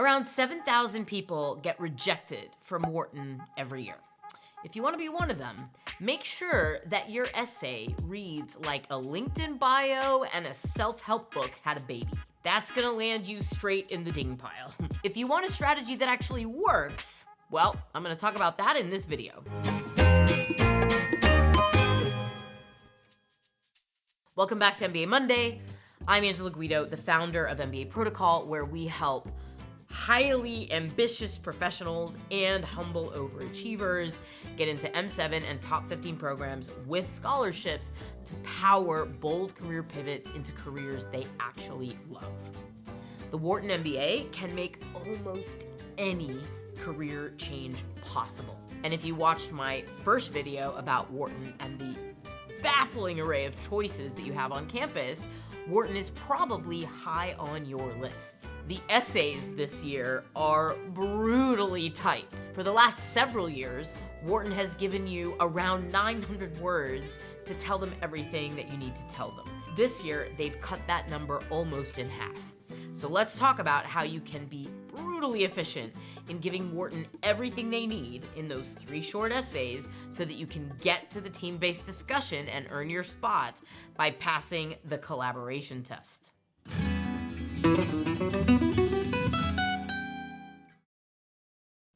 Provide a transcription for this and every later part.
Around 7,000 people get rejected from Wharton every year. If you want to be one of them, make sure that your essay reads like a LinkedIn bio and a self-help book had a baby. That's gonna land you straight in the ding pile. If you want a strategy that actually works, well, I'm gonna talk about that in this video. Welcome back to MBA Monday. I'm 𝐂𝐡𝐚𝐩𝐿, the founder of MBA Protocol, where we help highly ambitious professionals and humble overachievers get into M7 and top 15 programs with scholarships to power bold career pivots into careers they actually love. The Wharton MBA can make almost any career change possible. And if you watched my first video about Wharton and the baffling array of choices that you have on campus, Wharton is probably high on your list. The essays this year are brutally tight. For the last several years, Wharton has given you around 900 words to tell them everything that you need to tell them. This year, they've cut that number almost in half. So let's talk about how you can be brutally efficient in giving Wharton everything they need in those 3 short essays so that you can get to the team-based discussion and earn your spot by passing the collaboration test.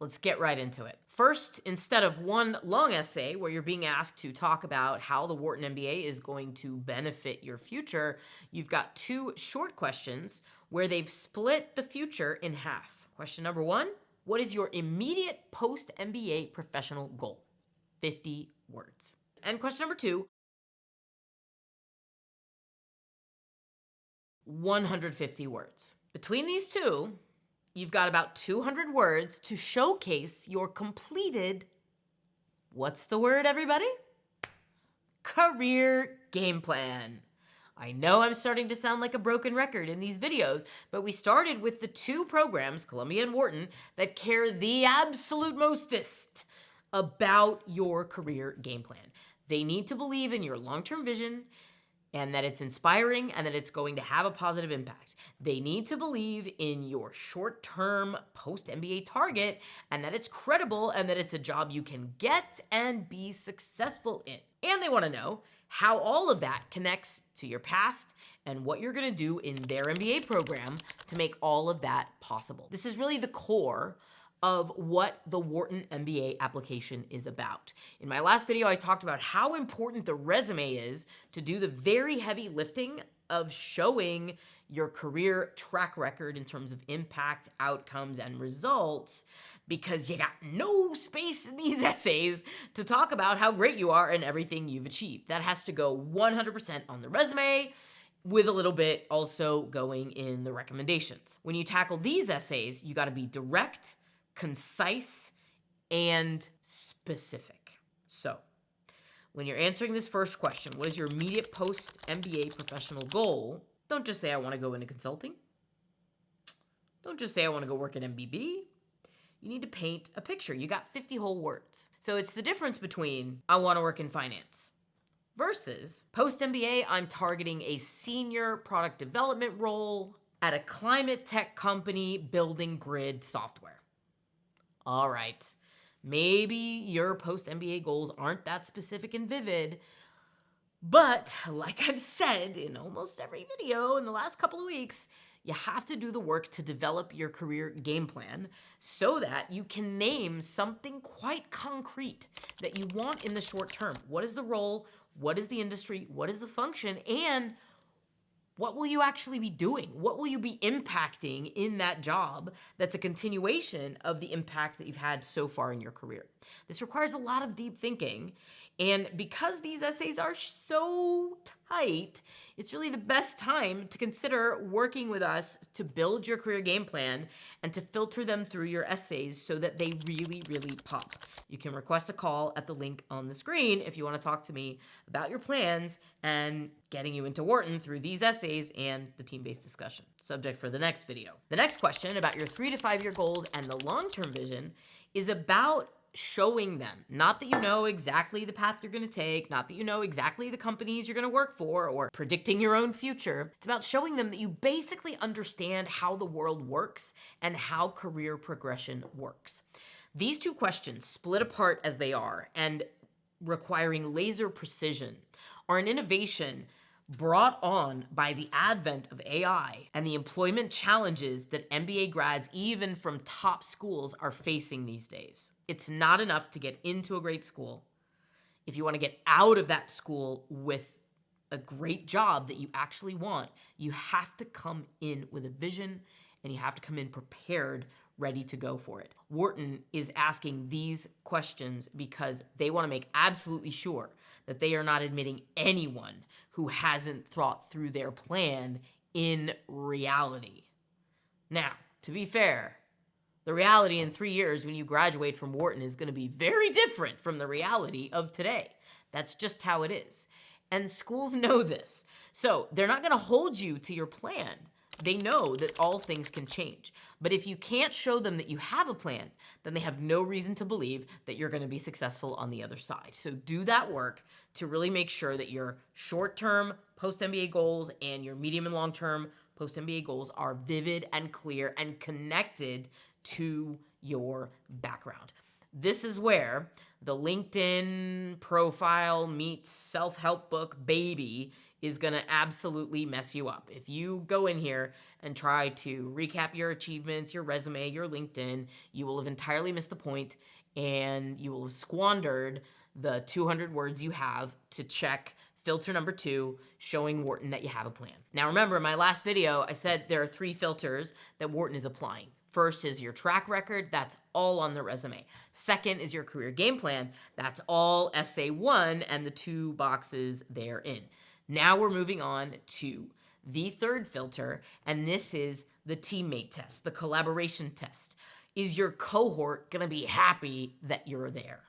Let's get right into it. First, instead of one long essay where you're being asked to talk about how the Wharton MBA is going to benefit your future, you've got 2 short questions where they've split the future in half. Question number 1, what is your immediate post-MBA professional goal? 50 words. And question number 2, 150 words. Between these 2, you've got about 200 words to showcase your completed, what's the word, everybody? Career game plan. I know I'm starting to sound like a broken record in these videos, but we started with the 2 programs, Columbia and Wharton, that care the absolute mostest about your career game plan. They need to believe in your long-term vision and that it's inspiring and that it's going to have a positive impact. They need to believe in your short-term post-MBA target and that it's credible and that it's a job you can get and be successful in. And they want to know how all of that connects to your past and what you're going to do in their MBA program to make all of that possible. This is really the core of what the Wharton MBA application is about. In my last video, I talked about how important the resume is to do the very heavy lifting of showing your career track record in terms of impact, outcomes, and results, because you got no space in these essays to talk about how great you are and everything you've achieved. That has to go 100% on the resume, with a little bit also going in the recommendations. When you tackle these essays, you gotta be direct, concise, and specific. So, when you're answering this first question, what is your immediate post-MBA professional goal? Don't just say, I want to go into consulting. Don't just say, I want to go work at MBB. You need to paint a picture. You got 50 whole words. So it's the difference between, I want to work in finance, versus post-MBA, I'm targeting a senior product development role at a climate tech company building grid software. All right, maybe your post-MBA goals aren't that specific and vivid, but like I've said in almost every video in the last couple of weeks, you have to do the work to develop your career game plan so that you can name something quite concrete that you want in the short term. What is the role? What is the industry? What is the function? And what will you actually be doing? What will you be impacting in that job that's a continuation of the impact that you've had so far in your career? This requires a lot of deep thinking. And because these essays are so tight, it's really the best time to consider working with us to build your career game plan and to filter them through your essays so that they really, really pop. You can request a call at the link on the screen if you want to talk to me about your plans and getting you into Wharton through these essays and the team-based discussion. Subject for the next video. The next question about your 3 to 5 year goals and the long-term vision is about showing them, not that you know exactly the path you're going to take, not that you know exactly the companies you're going to work for or predicting your own future. It's about showing them that you basically understand how the world works and how career progression works. These two questions, split apart as they are and requiring laser precision, are an innovation brought on by the advent of AI and the employment challenges that MBA grads, even from top schools, are facing these days. It's not enough to get into a great school. If you want to get out of that school with a great job that you actually want, you have to come in with a vision and you have to come in prepared, ready to go for it. Wharton is asking these questions because they want to make absolutely sure that they are not admitting anyone who hasn't thought through their plan in reality. Now, to be fair, the reality in 3 years when you graduate from Wharton is going to be very different from the reality of today. That's just how it is. And schools know this. So they're not going to hold you to your plan. They know that all things can change. But if you can't show them that you have a plan, then they have no reason to believe that you're going to be successful on the other side. So do that work to really make sure that your short-term post-MBA goals and your medium and long-term post-MBA goals are vivid and clear and connected to your background. This is where the LinkedIn profile meets self-help book baby is going to absolutely mess you up. If you go in here and try to recap your achievements, your resume, your LinkedIn, you will have entirely missed the point and you will have squandered the 200 words you have to check filter number 2, showing Wharton that you have a plan. Now remember, in my last video, I said there are 3 filters that Wharton is applying. First is your track record, that's all on the resume. Second is your career game plan, that's all essay 1 and the 2 boxes therein. Now we're moving on to the third filter, and this is the teammate test, the collaboration test. Is your cohort gonna be happy that you're there?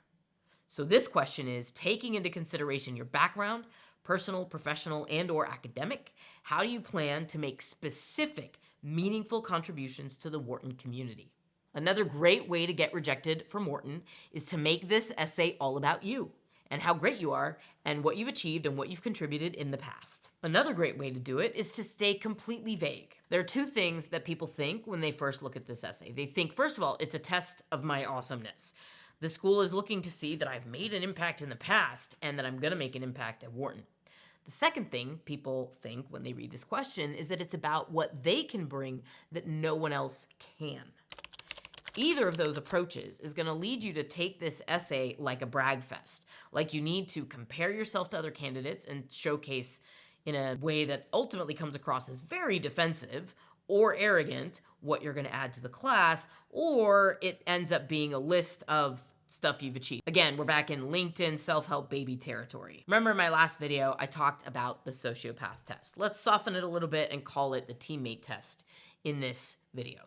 So this question is, taking into consideration your background, personal, professional, and/or academic, how do you plan to make specific, meaningful contributions to the Wharton community? Another great way to get rejected from Wharton is to make this essay all about you and how great you are and what you've achieved and what you've contributed in the past. Another great way to do it is to stay completely vague. There are 2 things that people think when they first look at this essay. They think, first of all, it's a test of my awesomeness. The school is looking to see that I've made an impact in the past and that I'm gonna make an impact at Wharton. The second thing people think when they read this question is that it's about what they can bring that no one else can. Either of those approaches is going to lead you to take this essay like a brag fest, like you need to compare yourself to other candidates and showcase in a way that ultimately comes across as very defensive or arrogant what you're going to add to the class, or it ends up being a list of stuff you've achieved. Again, we're back in LinkedIn self-help baby territory. Remember in my last video, I talked about the sociopath test. Let's soften it a little bit and call it the teammate test in this video.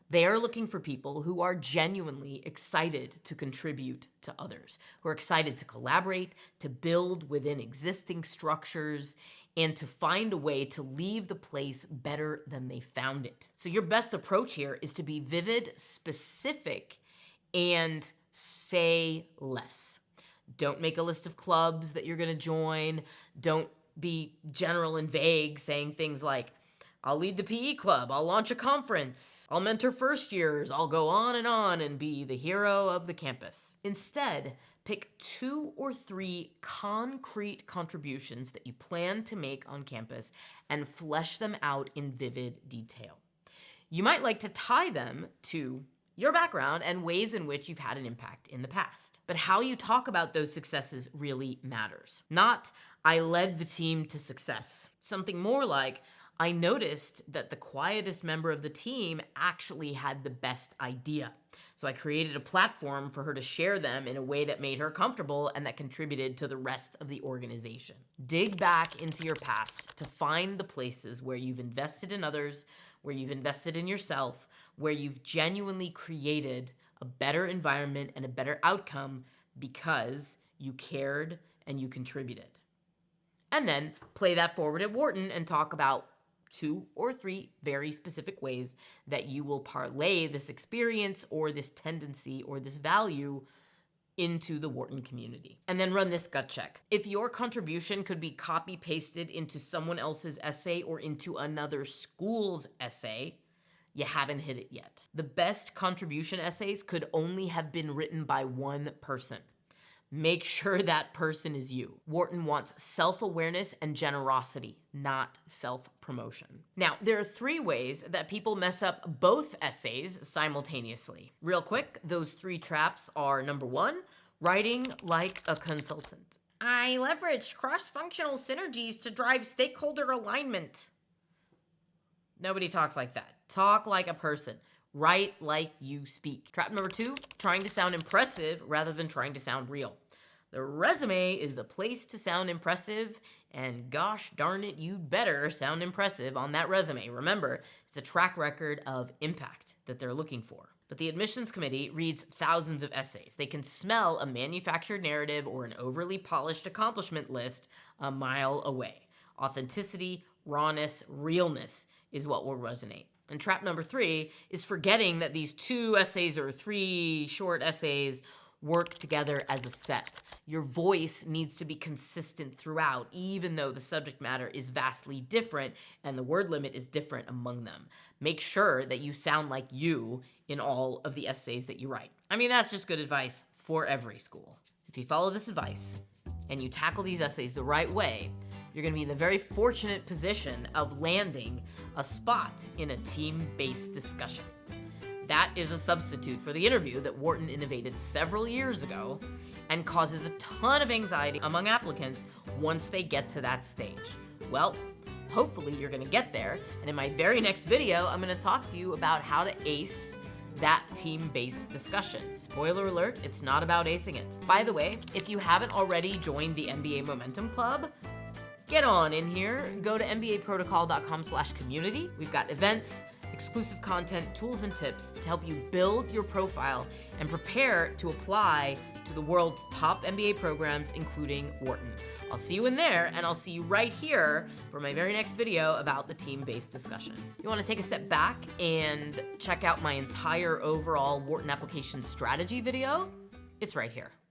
They are looking for people who are genuinely excited to contribute to others, who are excited to collaborate, to build within existing structures, and to find a way to leave the place better than they found it. So your best approach here is to be vivid, specific, and say less. Don't make a list of clubs that you're gonna join. Don't be general and vague, saying things like, I'll lead the PE club, I'll launch a conference, I'll mentor first years, I'll go on and be the hero of the campus. Instead, pick 2 or 3 concrete contributions that you plan to make on campus and flesh them out in vivid detail. You might like to tie them to your background and ways in which you've had an impact in the past. But how you talk about those successes really matters. Not, I led the team to success. Something more like, I noticed that the quietest member of the team actually had the best idea. So I created a platform for her to share them in a way that made her comfortable and that contributed to the rest of the organization. Dig back into your past to find the places where you've invested in others, where you've invested in yourself, where you've genuinely created a better environment and a better outcome because you cared and you contributed. And then play that forward at Wharton and talk about 2 or 3 very specific ways that you will parlay this experience or this tendency or this value into the Wharton community. And then run this gut check. If your contribution could be copy-pasted into someone else's essay or into another school's essay, you haven't hit it yet. The best contribution essays could only have been written by one person. Make sure that person is you. Wharton wants self-awareness and generosity, not self-promotion. Now, there are 3 ways that people mess up both essays simultaneously. Real quick, those 3 traps are: number 1, writing like a consultant. I leveraged cross-functional synergies to drive stakeholder alignment. Nobody talks like that. Talk like a person. Write like you speak. Trap number 2, trying to sound impressive rather than trying to sound real. The resume is the place to sound impressive, and gosh darn it, you better sound impressive on that resume. Remember, it's a track record of impact that they're looking for. But the admissions committee reads thousands of essays. They can smell a manufactured narrative or an overly polished accomplishment list a mile away. Authenticity, rawness, realness is what will resonate. And trap number 3 is forgetting that these 2 essays or 3 short essays work together as a set. Your voice needs to be consistent throughout, even though the subject matter is vastly different and the word limit is different among them. Make sure that you sound like you in all of the essays that you write. I mean, that's just good advice for every school. If you follow this advice and you tackle these essays the right way, you're going to be in the very fortunate position of landing a spot in a team-based discussion. That is a substitute for the interview that Wharton innovated several years ago and causes a ton of anxiety among applicants once they get to that stage. Well, hopefully you're going to get there, and in my very next video, I'm going to talk to you about how to ace that team-based discussion. Spoiler alert, it's not about acing it. By the way, if you haven't already joined the MBA Momentum Club, get on in here. Go to mbaprotocol.com/community. We've got events, exclusive content, tools, and tips to help you build your profile and prepare to apply to the world's top MBA programs, including Wharton. I'll see you in there, and I'll see you right here for my very next video about the team-based discussion. If you want to take a step back and check out my entire overall Wharton application strategy video, it's right here.